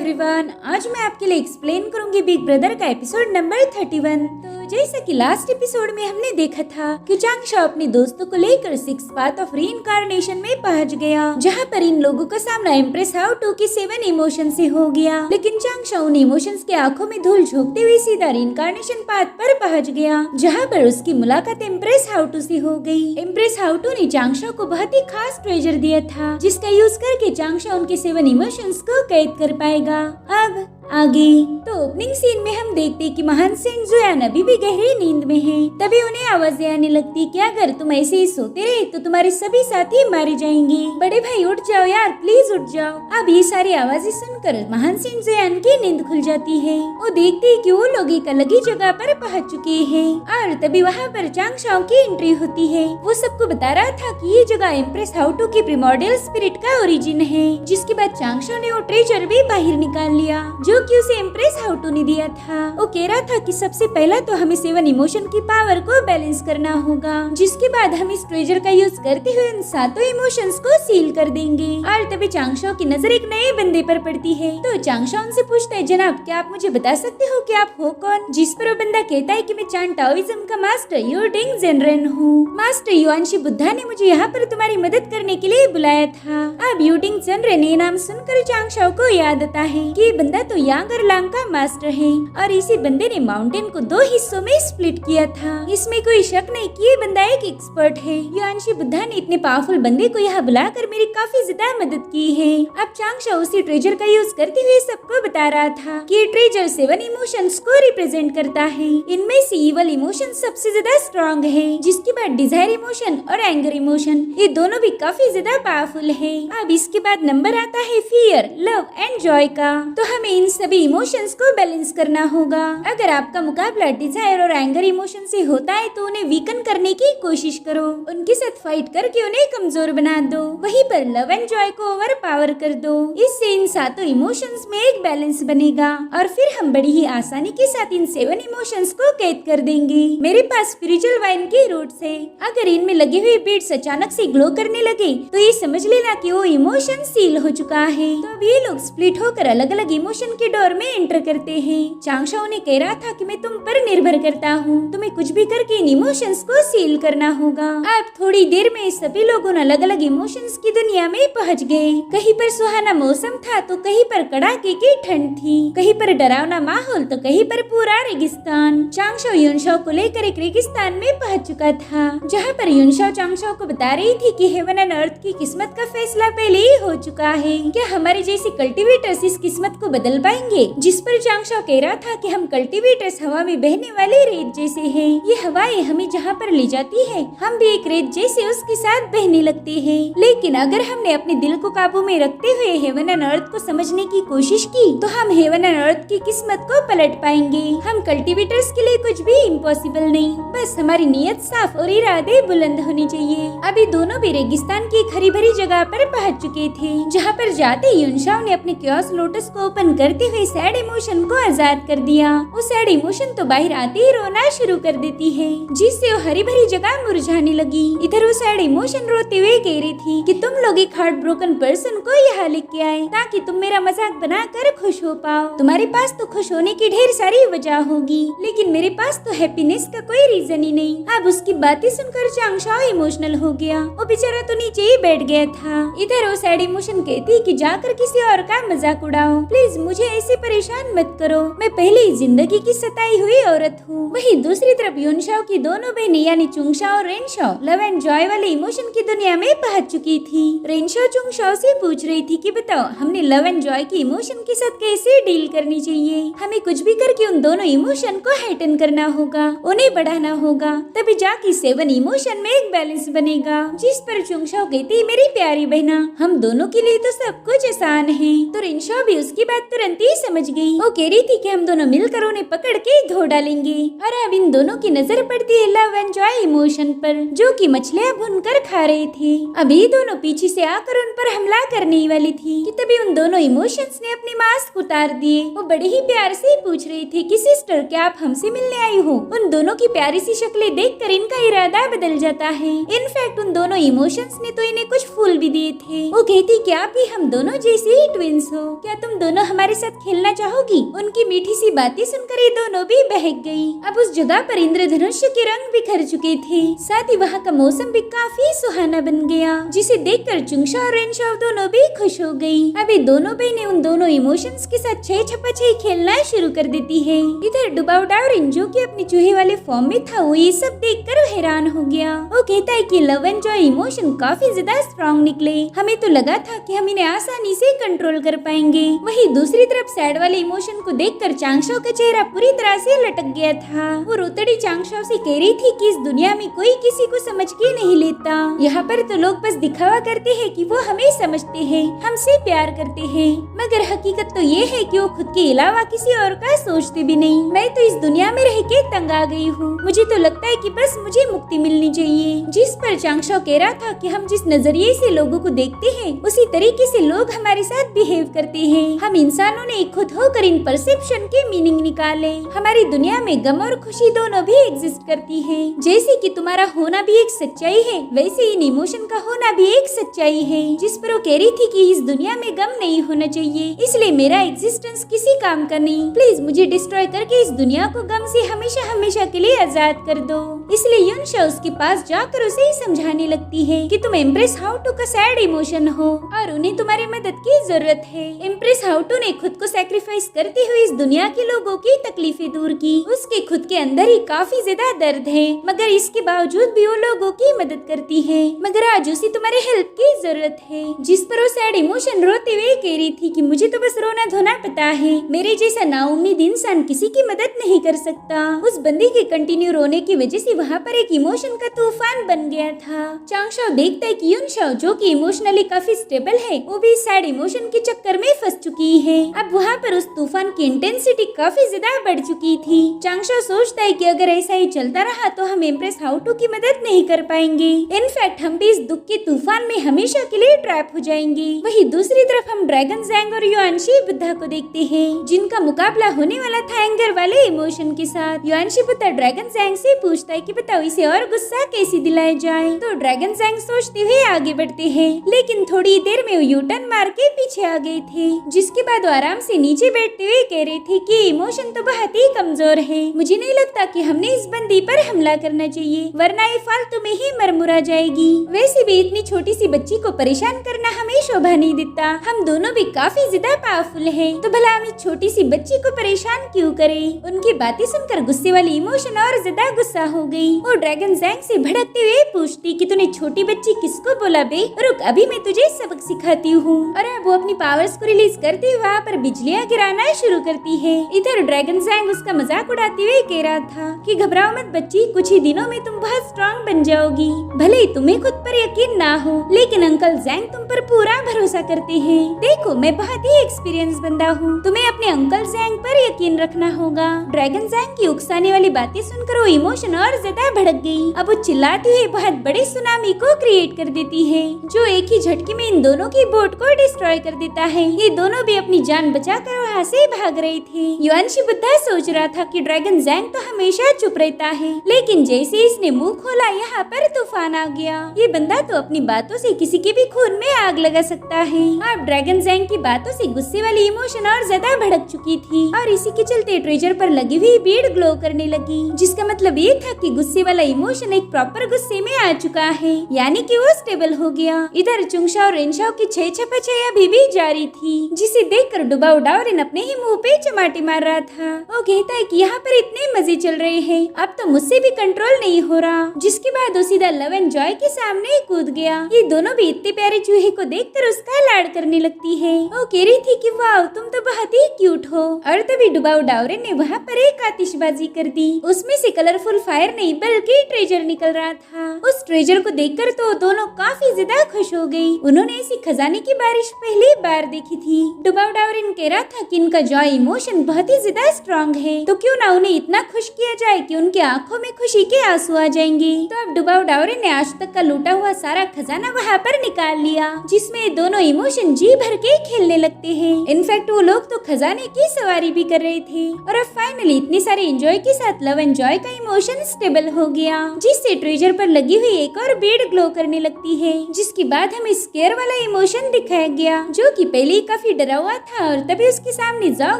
Everyone, आज मैं आपके लिए एक्सप्लेन करूंगी बिग ब्रदर का एपिसोड नंबर 31। तो जैसा कि लास्ट एपिसोड में हमने देखा था कि चांगशा अपने दोस्तों को लेकर सिक्स पाथ ऑफ रीइंकार्नेशन में पहुंच गया, जहां पर इन लोगों का सामना एम्प्रेस हाउटू की 7 इमोशन से हो गया। लेकिन चांगशा उन इमोशंस के आंखों में धूल झोंकते हुए सीधा रीइंकार्नेशन पाथ पर पहुंच गया, जहां पर उसकी मुलाकात एम्प्रेस हाउटू से हो गई। एम्प्रेस हाउटू ने चांगशा को बहुत ही खास ट्रेजर दिया था, जिसका यूज करके चांगशा उनके 7 इमोशंस को कैद कर पाएगा। अब आगे तो ओपनिंग सीन में हम देखते कि महान सेंट जुयान अभी भी गहरी नींद में है। तभी उन्हें आवाजें आने लगती कि अगर तुम ऐसे ही सोते रहे तो तुम्हारे सभी साथी मारे जाएंगे। बड़े भाई उठ जाओ यार, प्लीज उठ जाओ। अब ये सारी आवाजें सुनकर महान सेंट जुयान की नींद खुल जाती है। वो देखते हैं कि वो लोग एक अलग ही जगह पर पहुंच चुके हैं और तभी वहाँ पर चांगशाओ की एंट्री होती है। वो सबको बता रहा था कि ये जगह एम्प्रेस हाउटू की प्रिमोर्डियल स्पिरिट का ओरिजिन है। जिसके बाद चांगशाओ ने वो ट्रेजर भी बाहर निकाल लिया जो कि उसे एम्प्रेस हाउटू ने दिया था। वो कह रहा था कि सबसे पहला तो हमें 7 इमोशन की पावर को बैलेंस करना होगा, जिसके बाद हम इस ट्रेजर का यूज करते हुए उन 7 इमोशंस को सील कर देंगे। और तभी चांगशाओ की नजर एक नए बंदे पर पड़ती है। तो चांगशाओ उनसे पूछता है, जनाब क्या आप मुझे बता सकते हो कि आप हो कौन? जिस पर वो बंदा कहता है कि मैं चान टाओइज्म का मास्टर यू डिंग जेनरेन हूँ। मास्टर युआनशी बुद्धा ने मुझे यहाँ पर तुम्हारी मदद करने के लिए बुलाया था। अब यू डिंग जेनरेन ये नाम सुनकर चांगशाओ को याद आता है कि ये बंदा तो यांग लांग का मास्टर है और इसी बंदे ने माउंटेन को 2 हिस्सों में स्प्लिट किया था। इसमें कोई शक नहीं कि ये बंदा एक एक्सपर्ट है। युआनशी बुद्धा ने इतने पावरफुल बंदे को यहाँ बुलाकर मेरी काफी ज्यादा मदद की है। अब चांगशा उसी ट्रेजर का यूज करते हुए सबको बता रहा था कि ये ट्रेजर 7 इमोशंस को रिप्रेजेंट करता है। इनमें से इवल इमोशन सबसे ज्यादा स्ट्रॉन्ग है, जिसके बाद डिजायर इमोशन और एंगर इमोशन ये दोनों भी काफी ज्यादा पावरफुल है। अब इसके बाद नंबर आता है फियर, लव एंड जॉय का। तो हमें इन सभी इमोशंस को बैलेंस करना होगा। अगर आपका मुकाबला डिजायर और एंगर इमोशन से होता है तो उन्हें वीकन करने की कोशिश करो, उनके साथ फाइट करके उन्हें कमजोर बना दो। वहीं पर लव एंड जॉय को ओवर पावर कर दो। इससे इन 7 इमोशंस में एक बैलेंस बनेगा और फिर हम बड़ी ही आसानी के साथ इन 7 इमोशंस को कैद कर देंगे। मेरे पास स्पिरिचुअल वाइन की रूट्स है। अगर इनमें लगे हुए बीड्स अचानक से ग्लो करने लगे तो ये समझ लेना कि वो इमोशन सील हो चुका है। तो अब ये लोग स्प्लिट होकर अलग अलग इमोशन के डोर में एंटर करते हैं। चांगशाओ ने कह रहा था कि मैं तुम पर निर्भर करता हूँ, तुम्हें कुछ भी करके इन इमोशंस को सील करना होगा। अब थोड़ी देर में सभी लोग अलग अलग इमोशंस की दुनिया में पहुँच गए। कहीं पर सुहाना मौसम था तो कहीं पर कड़ाके की ठंड थी, कहीं पर डरावना माहौल तो कहीं पर पूरा रेगिस्तान। चांगशाओ युनशाओ को लेकर एक रेगिस्तान में पहुँच चुका था, जहाँ पर युनशाओ चांगशाओ को बता रही थी कि हेवन एंड अर्थ की किस्मत का फैसला पहले ही हो चुका है। क्या हमारे जैसे कल्टीवेटर्स इस किस्मत को बदल पाएंगे? जिस पर चांगशाओ कह रहा था कि हम कल्टीवेटर्स हवा में बहने वाले रेत जैसे हैं। ये हवाएं हमें जहाँ पर ले जाती है हम भी एक रेत जैसे उसके साथ बहने लगते हैं। लेकिन अगर हमने अपने दिल को काबू में रखते हुए हेवन एंड अर्थ को समझने की कोशिश की तो हम हेवन एंड अर्थ की किस्मत को पलट पाएंगे। हम कल्टीवेटर्स के लिए कुछ भी इम्पॉसिबल नहीं, बस हमारी नीयत साफ और इरादे बुलंद होनी चाहिए। अभी दोनों भी रेगिस्तान की एक हरी भरी जगह पर पहुँच चुके थे, जहाँ पर जाते युनशाओ ने अपने क्योस लोटस को ओपन करते हुए सैड इमोशन को आजाद कर दिया। वो सैड इमोशन तो बाहर आते ही रोना शुरू कर देती है, जिससे वो हरी भरी जगह मुरझाने लगी। इधर वो सैड इमोशन रोते हुए कह रही थी कि तुम लोग एक हार्ट ब्रोकन पर्सन को यहाँ लेके आए ताकि तुम मेरा मजाक बनाकर खुश हो पाओ। तुम्हारे पास तो खुश होने की ढेर सारी वजह होगी, लेकिन मेरे पास तो हैप्पीनेस का कोई रीजन ही नहीं। अब उसकी बातें सुनकर चांगशाओ इमोशनल हो गया। वो बेचारा तो नीचे ही बैठ गया था। इधर वो सैड इमोशन कहती कि जाकर किसी और का मजाक उड़ाओ, प्लीज मुझे ऐसे परेशान मत करो, मैं पहले ही जिंदगी की सताई हुई औरत हूँ। वहीं दूसरी तरफ युनशाओ की दोनों बहनें यानी चुंगशाओ और रेनशाओ लव एंड जॉय वाले इमोशन की दुनिया में पहुंच चुकी थी। रेनशाओ चुंगशाओ से पूछ रही थी कि बताओ हमने लव एंड जॉय के इमोशन के साथ कैसे डील करनी चाहिए। हमें कुछ भी करके उन दोनों इमोशन को हाइटन करना होगा, उन्हें बढ़ाना होगा, तभी जाके 7 इमोशन में एक बैलेंस बनेगा। जिस पर चुंगशाओ कहती मेरी प्यारी बहना हम दोनों के लिए तो सब कुछ आसान है। तो रेनशाओ भी उसकी बात तुरंत ही समझ गई। वो कह रही थी कि हम दोनों मिलकर उन्हें पकड़ के धो डालेंगे। और अब इन दोनों की नजर पड़ती है लव एंड जॉय इमोशन पर, जो कि मछलियां भूनकर खा रहे थे। अभी दोनों पीछे से आकर उन पर हमला करने ही वाली थी कि तभी उन दोनों इमोशंस ने अपने मास्क उतार दिए। वो बड़े ही प्यार से पूछ रही थी कि सिस्टर क्या आप हमसे मिलने आई हो? उन दोनों की प्यारी सी शक्लें देखकर इनका इरादा बदल जाता है। इनफैक्ट उन दोनों इमोशंस ने तो इन्हें कुछ फूल भी दिए थे। वो कहती कि आप भी हम दोनों जैसे ही ट्विंस हो, क्या तुम दोनों हमारे साथ साथ खेलना चाहोगी? उनकी मीठी सी बातें सुनकर ये दोनों भी बहक गई। अब उस जगह पर इंद्रधनुष के रंग बिखर चुके थे, साथ ही वहाँ का मौसम भी काफी सुहाना बन गया, जिसे देखकर चुंगशा और रेनशाओ दोनों भी खुश हो गई। अब ये दोनों बहनें उन दोनों इमोशंस के साथ 6 छप्पा 6 खेलना शुरू कर देती है। इधर डुबाउ डाओरिन जो कि अपने चूहे वाले फॉर्म में था, वो ये सब देखकर हैरान हो गया। वो कहता है कि लव एंड जॉय इमोशन काफी ज्यादा स्ट्रॉन्ग निकले, हमें तो लगा था कि हम इन्हें आसानी से कंट्रोल कर पाएंगे। वहीं दूसरी तरफ सैड वाले इमोशन को देखकर चांगशाओ का चेहरा पूरी तरह से लटक गया था। वो रोतड़ी चांगशाओ से कह रही थी कि इस दुनिया में कोई किसी को समझ के नहीं लेता, यहाँ पर तो लोग बस दिखावा करते हैं कि वो हमें समझते हैं, हमसे प्यार करते हैं, मगर हकीकत तो ये है कि वो खुद के अलावा किसी और का सोचते भी नहीं। मैं तो इस दुनिया में रह के तंग आ गई हूँ, मुझे तो लगता है कि बस मुझे मुक्ति मिलनी चाहिए। जिस पर चांगशाओ कह रहा था कि हम जिस नजरिए से लोगों को देखते हैं, उसी तरीके से लोग हमारे साथ बिहेव करते हैं। हम इंसानों ने खुद होकर इन परसेप्शन के मीनिंग निकाले। हमारी दुनिया में गम और खुशी दोनों भी एग्जिस्ट करती है। जैसे कि तुम्हारा होना भी एक सच्चाई है, वैसे इन इमोशन का होना भी एक सच्चाई है। जिस पर वो कह रही थी कि इस दुनिया में गम नहीं होना चाहिए, इसलिए मेरा एग्जिस्टेंस किसी काम का नहीं, प्लीज मुझे डिस्ट्रॉय करके इस दुनिया को गम से हमेशा हमेशा के लिए आजाद कर दो। इसलिए युनशा उसके पास जाकर उसे ही समझाने लगती है कि तुम एम्प्रेस हाउटू का सैड इमोशन हो और उन्हें तुम्हारी मदद की जरूरत है। एम्प्रेस हाउटू ने खुद को सैक्रिफाइस करते हुए इस दुनिया के लोगों की तकलीफें दूर की। उसके खुद के अंदर ही काफी ज्यादा दर्द है, मगर इसके बावजूद भी वो लोगों की मदद करती है। मगर आज उसे तुम्हारे हेल्प की जरूरत है। जिस पर वो सैड इमोशन रोते हुए कह रही थी कि मुझे तो बस रोना धोना पता है, मेरे जैसा नाउम्मीद इंसान किसी की मदद नहीं कर सकता। उस बंदी के कंटिन्यू रोने की वजह से वहाँ पर एक इमोशन का तूफान बन गया था। चांगशाओ देखता है कि युनशाओ जो कि इमोशनली काफी स्टेबल है, वो भी सैड इमोशन के चक्कर में फंस चुकी है। अब वहाँ पर उस तूफान की इंटेंसिटी काफी ज्यादा बढ़ चुकी थी। चांगशाओ सोचता है कि अगर ऐसा ही चलता रहा तो हम एम्प्रेस हाउटू की मदद नहीं कर पाएंगे। इनफैक्ट हम भी इस दुख के तूफान में हमेशा के लिए ट्रैप हो जाएंगे। वहीं दूसरी तरफ हम ड्रैगन जैंग और युआनशी बुद्धा को देखते हैं, जिनका मुकाबला होने वाला था एंगर वाले इमोशन के साथ। युआनशी बुद्धा ड्रैगन जैंग से पूछता है कि बताओ इसे और गुस्सा कैसे दिलाया जाए। तो ड्रैगन जैंग सोचते हुए आगे बढ़ते हैं, लेकिन थोड़ी देर में वो यूटर्न मार के पीछे आ गए थे। जिसके बाद वो आराम से नीचे बैठते हुए कह रहे थे कि इमोशन तो बहुत ही कमजोर है, मुझे नहीं लगता कि हमने इस बंदी पर हमला करना चाहिए, वरना ये फालतू में ही मरमुरा जाएगी। वैसे भी इतनी छोटी सी बच्ची को परेशान करना हमें शोभा नहीं देता। हम दोनों भी काफी ज्यादा पावरफुल हैं, तो भला हम इस छोटी सी बच्ची को परेशान क्यों करें। उनकी बातें सुनकर गुस्से वाली इमोशन और ज्यादा गुस्सा हो गई। वो ड्रैगन जैंग से भड़कते हुए पूछती कि तूने छोटी बच्ची किसको बोला बे, रुक अभी मैं तुझे सबक सिखाती हूँ। और अब वो अपनी पावर्स को रिलीज करते हुए वहाँ पर बिजलियाँ गिराना शुरू करती है। इधर ड्रैगन जैंग उसका मजाक उड़ाते हुए कह रहा था कि घबराओ मत बच्ची, कुछ ही दिनों में तुम बहुत स्ट्रॉन्ग बन जाओगी। भले ही तुम्हें खुद पर यकीन ना हो, लेकिन अंकल जैंग तुम पर पूरा भरोसा करते हैं। देखो मैं बहुत ही एक्सपीरियंस बंदा हूँ, तुम्हें अपने अंकल जैंग पर यकीन रखना होगा। ड्रैगन जैंग की उकसाने वाली बातें सुनकर वो इमोशन और ज्यादा भड़क गई। अब वो चिल्लाती हुई बहुत बड़े सुनामी को क्रिएट कर देती है, जो एक ही झटके में इन दोनों की बोट को डिस्ट्रॉय कर देता है। ये दोनों भी अपनी जान बचाकर वहाँ से भाग रहे थे। युआनशी बुद्धा सोच रहा था कि ड्रैगन जैंग तो हमेशा चुप रहता है, लेकिन जैसे इसने मुंह खोला यहाँ पर तूफान आ गया। ये बंदा तो अपनी बातों से किसी के भी खून में आग लगा सकता है। अब ड्रैगन जैंग की बातों से गुस्से वाली इमोशन और ज्यादा भड़क चुकी थी, और इसी के चलते ट्रेजर पर लगी हुई बीड ग्लो करने लगी, जिसका मतलब ये था कि गुस्से वाला इमोशन एक प्रॉपर गुस्से में आ चुका है, यानी कि वो स्टेबल हो गया। इधर चुंगशा और रेनशाओ की 6 छप्पा 6 अभी भी जारी थी, जिसे देखकर डुबाउ डाओरिन अपने ही मुंह पे चमाटे मार रहा था। वो कहता है कि यहाँ पर इतने मजे चल रहे हैं, अब तो मुझसे भी कंट्रोल नहीं हो रहा। जिसके बाद वो सीधा लव एंड जॉय के सामने कूद गया। ये दोनों भी इतने प्यारे चूहे को देखकर उसका लाड़ करने लगती है। वो कह रही थी कि वाह तुम तो बहुत ही क्यूट हो। और तभी डुबाउ डाओरिन ने वहाँ पर एक आतिशबाजी कर दी। उसमें से कलरफुल फायर नहीं बल्कि ट्रेजर निकल रहा था। उस ट्रेजर को देखकर तो दोनों काफी ज्यादा खुश हो गई। उन्होंने ऐसी खजाने की बारिश पहली बार देखी थी। डुबाउ डाओरिन कह रहा था कि इनका जॉय इमोशन बहुत ही ज्यादा स्ट्रॉन्ग है, तो क्यों ना उन्हें इतना खुश किया जाए कि उनकी आंखों में खुशी के आंसू आ जाएंगे। तो अब डुबाउ डाओरिन ने आज तक का लूटा हुआ सारा खजाना वहाँ पर निकाल लिया, जिसमें दोनों इमोशन जी भर के खेलने लगते हैं। इनफैक्ट वो लोग तो खजाने की सवारी भी कर रहे थे। और अब फाइनली इतने सारे एंजॉय के साथ लव एंड जॉय का इमोशन स्टेबल हो गया, जिससे ट्रेजर पर लगी हुई एक और बीड ग्लो करने लगती है। जिसके बाद हमें स्केयर वाला इमोशन दिखाया गया, जो कि पहले ही काफी डरा हुआ था और तभी उसके सामने जाओ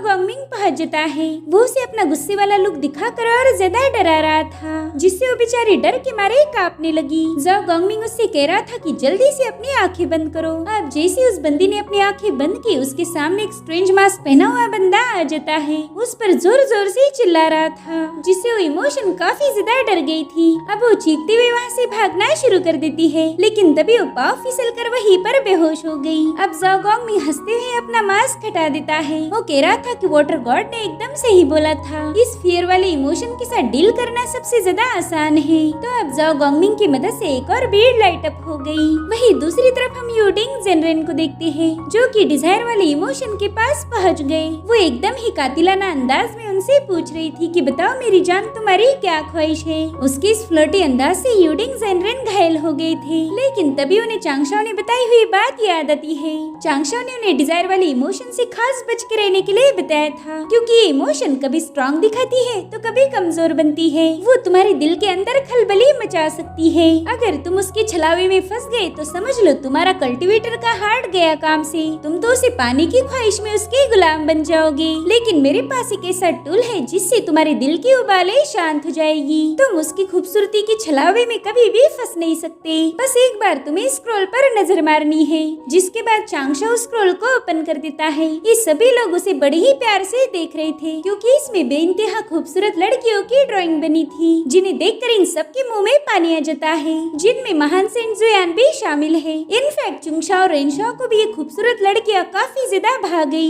गॉन्गमिंग पहुंच जाता है। वो उसे अपना गुस्से वाला लुक दिखाकर और ज्यादा डरा रहा था, जिससे वो बेचारी डर के मारे कांपने लगी। जाओ गॉन्गमिंग उससे कह रहा था कि जल्दी से अपनी आंखें बंद करो। अब जैसे उस बंदी ने अपनी आंखें बंद की, उसके सामने एक स्ट्रेंज मास्क पहना हुआ बंदा आ जाता है। उस पर जोर जोर से चिल्ला रहा था, जिससे वो इमोशन काफी ज्यादा डर गई थी। अब वो चीखते हुए वहाँ से भागना शुरू कर देती है, लेकिन तभी वो पाँव फिसल कर वहीं पर बेहोश हो गई। अब जाओ गॉन्गमिंग हंसते हुए अपना मास्क हटा देता है। वो कह रहा था कि वाटर गॉड ने एकदम सही बोला था, इस फियर वाले इमोशन के साथ डील करना सबसे ज्यादा आसान है। तो अब जाओ गॉन्गमिंग की मदद से एक और भीड़ लाइट अप हो गई। वहीं दूसरी तरफ हम यूडिंग जेनरेन को देखते हैं, जो कि डिजायर वाले इमोशन के पास पहुंच गए। वो एकदम ही कातिलाना अंदाज में उनसे पूछ रही थी कि बताओ मेरी जान, तुम्हारी क्या ख्वाहिश है। उसके इस फ्लर्टी अंदाज से यूडिंग जेनरेन घायल हो गए थे, लेकिन तभी उन्हें चांगशाओ ने बताई हुई बात याद आती है। चांगशाओ ने उन्हें डिजायर वाले इमोशन से खास बच के रहने के लिए बताया था, क्योंकि ये इमोशन कभी स्ट्रॉन्ग दिखाती है तो कभी कमजोर बनती है। वो तुम्हारे दिल के अंदर खलबली मचा सकती है। अगर तुम उसके छलावे में फंस गए तो समझ लो तुम्हारा कल्टीवेटर का हार्ट गया काम से। तुम तो उसे पाने की ख्वाहिश में उसके गुलाम बन जाओगे। लेकिन मेरे पास एक ऐसा टूल है जिससे तुम्हारे दिल की उबाले शांत हो जाएगी। तुम उसकी खूबसूरती के छलावे में कभी भी फंस नहीं सकते। बस एक बार तुम्हें स्क्रॉल पर नजर मारनी है। जिसके बाद चांगशाओ स्क्रॉल को ओपन कर देता है। ये सभी लोग उसे बड़े ही प्यार से देख रहे थे, क्योंकि इसमें बेइंतहा खूबसूरत लड़कियों की ड्राइंग बनी थी, जिन्हें देखकर इन सबके मुंह में पानी आ जाता है, जिनमें महान सेंट जुयान भी शामिल है। इनफैक्ट चुंगशाओ और रेनशाओ को भी ये खूबसूरत लड़कियां काफी ज्यादा भा गई।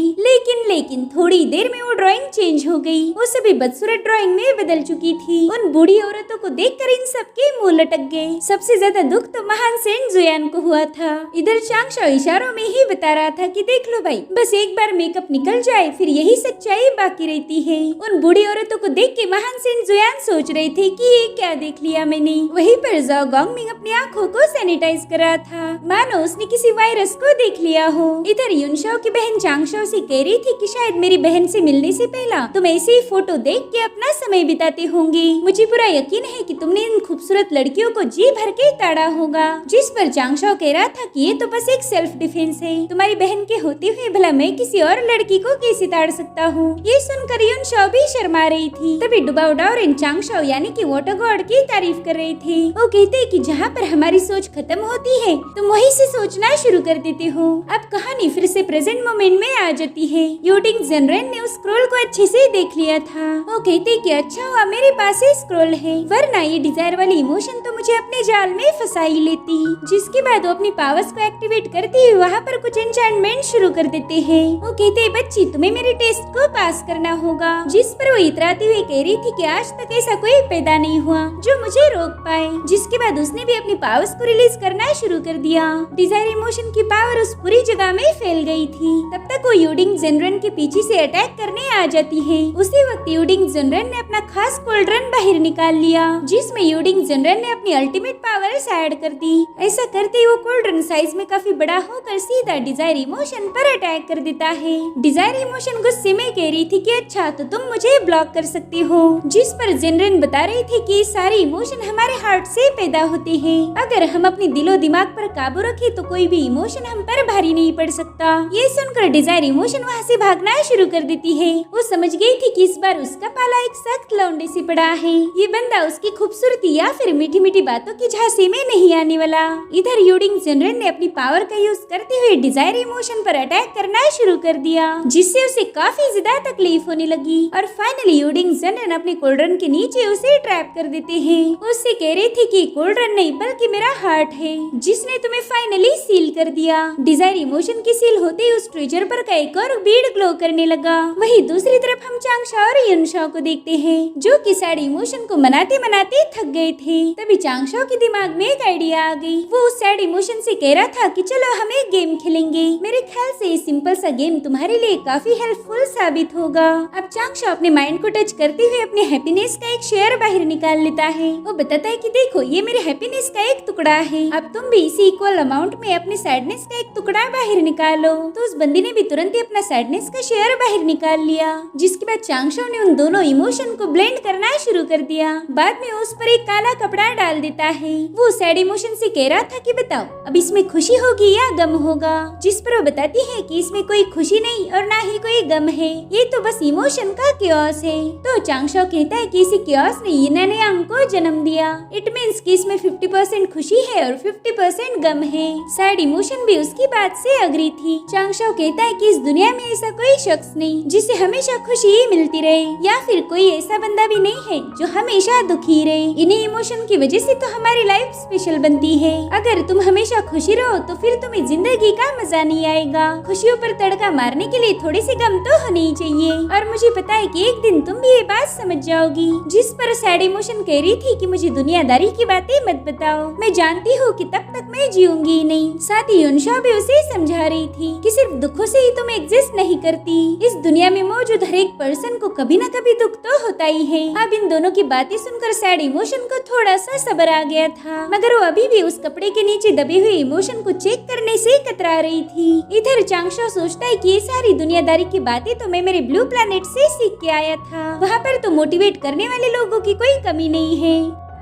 लेकिन थोड़ी देर में वो ड्राइंग चेंज हो गई। वो सभी बदसूरत ड्राइंग में बदल चुकी थी। उन बूढ़ी औरतों को देखकर इन सबके मुंह लटक गए। सबसे ज्यादा दुख तो महान सेंट जुयान को हुआ था। इधर चांगशाओ इशारों में ही बता रहा था कि देख लो भाई, बस एक बार मेकअप निकल जाए फिर यही सच्चाई बाकी रहती है। उन बूढ़ी औरतों को देख के महान सेंट जुयान सोच रहे थे कि ये क्या देख लिया मैंने। वहीं पर जाओ गॉन्गमिंग अपनी आंखों को सैनिटाइज कर रहा था, मानो उसने किसी वायरस को देख लिया हो। इधर युनशाओ की बहन चांगशाओ से कह रही थी कि शायद मेरी बहन से मिलने से पहला तुम ऐसे ही फोटो देख के अपना समय बिताते होंगे। मुझे पूरा यकीन है कि तुमने इन खूबसूरत लड़कियों को जी भर के ताड़ा होगा। जिस पर चांगशाओ कह रहा था कि ये तो बस एक सेल्फ डिफेंस है। तुम्हारी बहन के होते हुए भला मैं किसी और लड़की को कैसे ताड़ सकता हूँ। ये सुनकर युनशाओ भी शर्मा रही थी। तभी डुबाउडा और इन चांगशाओ यानी कि वाटर गॉड की तारीफ कर रहे थे। वो कहते कि जहाँ पर हमारी सोच खत्म होती है तुम वहीं से सोचना शुरू कर देते हो। अब कहानी फिर से प्रेजेंट मोमेंट में आ जाती है। यूडिंग जेनरेन ने उस स्क्रॉल को अच्छे से देख लिया था। वो कहते कि अच्छा हुआ मेरे पास ये स्क्रॉल है, वरना ये डिजायर वाली इमोशन तो मुझे अपने जाल में फंसा ही लेती। जिसके बाद वो अपनी पावर्स को एक्टिवेट करते हुए वहाँ पर कुछ एन्चेंटमेंट शुरू कर देते हैं। वो कहते बच्ची तुम्हें मेरे टेस्ट को पास करना होगा। जिस पर वो इतराती हुई कह रही थी कि आज तक ऐसा कोई पैदा नहीं हुआ जो मुझे रोक पाए। जिसके बाद उसने भी अपनी पावर्स को रिलीज करना शुरू कर दिया। डिजायर इमोशन की पावर उस पूरी जगह में फैल गई थी। तब तक वो यूडिंग जेनरेन के पीछे से अटैक करने आ जाती है। उसी वक्त यूडिंग जेनरेन ने अपना खास कोल्ड्रन बाहर निकाल लिया, जिसमें यूडिंग जेनरेन ने अपनी अल्टीमेट पावर्स ऐड कर दी। ऐसा करते ही वो कोल्ड्रन साइज में काफी बड़ा होकर सीधा डिजायर इमोशन पर अटैक कर देता है। डिजायर इमोशन गुस्से में कह रही थी कि अच्छा तो तुम मुझे ब्लॉक कर सकती हो। जिस पर जेनरेन बता रही थी कि सारे इमोशन हमारे हार्ट से पैदा होते हैं। अगर हम अपने दिलो दिमाग पर काबू रखें तो कोई भी इमोशन हम पर भारी नहीं पड़ सकता। ये सुनकर डिजायर इमोशन वहाँ से भागना शुरू कर देती है। वो समझ गई थी कि इस बार उसका पाला एक सख्त लौंडे से पड़ा है। ये बंदा उसकी खूबसूरती या फिर मीठी मीठी बातों की झांसी में नहीं आने वाला। इधर यूडिंग जेनरेन ने अपनी पावर का यूज करते हुए डिजायर इमोशन पर अटैक करना शुरू कर दिया, जिससे उसे काफी ज्यादा तकलीफ होने लगी। और फाइनली यूडिंग जेनरेन अपने कोल्ड्रन के नीचे उसे ट्रैप कर देते हैं। उससे कह रही थी कि कोल्ड्रन नहीं बल्कि मेरा हार्ट है जिसने तुम्हें फाइनली सील कर दिया। डिजायर इमोशन की सील होते ही उस ट्रेजर पर का एक और बीड ग्लो करने लगा। वहीं दूसरी तरफ हम चांगशाओ और युनशाओ को देखते हैं, जो कि सारे इमोशन को मनाते मनाते थक गए थे। तभी चांगशाओ के दिमाग में एक आइडिया आ गई। वो उस सैड इमोशन से कह रहा था कि चलो हम एक गेम खेलेंगे। मेरे ख्याल से ये सिंपल सा गेम तुम्हारे लिए काफी हेल्पफुल साबित होगा। अब चांगशाओ अपने माइंड को टच करते हुए अपने हैप्पीनेस का एक शेयर बाहर निकाल लेता है। वो बताता है कि देखो ये मेरे हैप्पीनेस का एक टुकड़ा है, अब तुम भी इसी इक्वल अमाउंट में अपने सैडनेस का एक टुकड़ा बाहर निकालो। तो उस बंदी ने भी तुरंत ही अपना सैडनेस का शेयर बाहर निकाल लिया। जिसके बाद चांगशाओ ने उन दोनों इमोशन को ब्लेंड करना शुरू कर दिया। बाद में उस पर एक काला कपड़ा डाल देता है। वो सैड इमोशन से कह रहा था कि बताओ अब इसमें खुशी होगी या गम होगा। जिस पर वो बताती है कि इसमें कोई खुशी नहीं और ना ही कोई गम है, ये तो बस इमोशन का क्योस है। तो चांगशो कहता है कि इसी क्योस ने यिन एंड यांग को जन्म दिया। इट मीन्स कि इसमें 50% खुशी है और 50% गम है। शायद इमोशन भी उसकी बात से अग्री थी। चांगशो कहता है कि इस दुनिया में ऐसा कोई शख्स नहीं जिसे हमेशा खुशी ही मिलती रहे, या फिर कोई ऐसा बंदा भी नहीं है जो हमेशा दुखी रहे। इन्हीं इमोशन की वजह से तो हमारी लाइफ स्पेशल बनती है। अगर तुम हमेशा खुशी रहो तो फिर तुम्हें जिंदगी का मजा नहीं आएगा। खुशियों पर तड़का मारने के लिए थोड़ी सी गम तो होनी ही चाहिए। और मुझे पता है कि एक दिन तुम भी ये बात समझ जाओगी। जिस पर सैड इमोशन कह रही थी कि मुझे दुनियादारी की बातें मत बताओ, मैं जानती हूँ कि तब तक मैं जीऊंगी ही नहीं। साथ ही युनशा भी उसे समझा रही थी कि सिर्फ दुखों से ही तुम एग्जिस्ट नहीं करती। इस दुनिया में मौजूद हर एक पर्सन को कभी न कभी दुख तो होता ही है। अब इन दोनों की बातें सुनकर सैड इमोशन को थोड़ा सा सब्र आ गया था, मगर वो अभी भी उस कपड़े के नीचे दबे हुए इमोशन को चेक करने से कतरा रही थी। इधर चांगशो सोचता है कि ये सारी दुनियादारी की बातें तो मैं मेरे ब्लू प्लैनेट से सीख के आया था। वहाँ पर तो मोटिवेट करने वाले लोगों की कोई कमी नहीं है।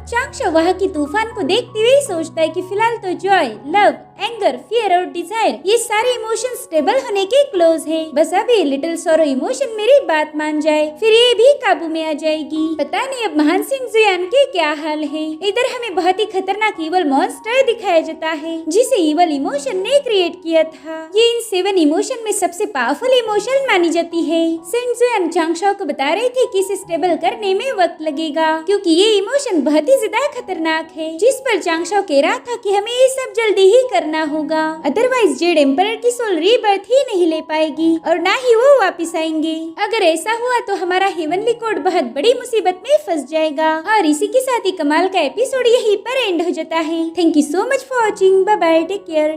चांगशो वहाँ की तूफान को देखते हुए सोचता है कि फिलहाल तो जॉय, लव, एंगर, फियर और डिजायर ये सारे इमोशन स्टेबल होने के क्लोज है। बस अब ये लिटिल सॉरो इमोशन मेरी बात मान जाए, फिर ये भी काबू में आ जाएगी। पता नहीं अब महान सिंह जुयान के क्या हाल है। इधर हमें बहुत ही खतरनाक इवल मॉन्स्टर दिखाया जाता है जिसे इवल इमोशन ने क्रिएट किया था। ये इन 7 इमोशन में सबसे पावरफुल इमोशन मानी जाती है। सिंह जुयान चांगशो को बता रहे थे कि इसे स्टेबल करने में वक्त लगेगा, क्योंकि ये इमोशन बहुत ही ज्यादा खतरनाक है। जिस पर चांगशो कह रहा था कि हमें ये सब जल्दी ही करना होगा, अदरवाइज जेड एम्परर की सोल रीबर्थ ही नहीं ले पाएगी और ना ही वो वापस आएंगे। अगर ऐसा हुआ तो हमारा हेवनली कोड बहुत बड़ी मुसीबत में फंस जाएगा। और इसी के साथ ही कमाल का एपिसोड यहीं पर एंड हो जाता है। Thank you so much for watching. Bye bye, take care.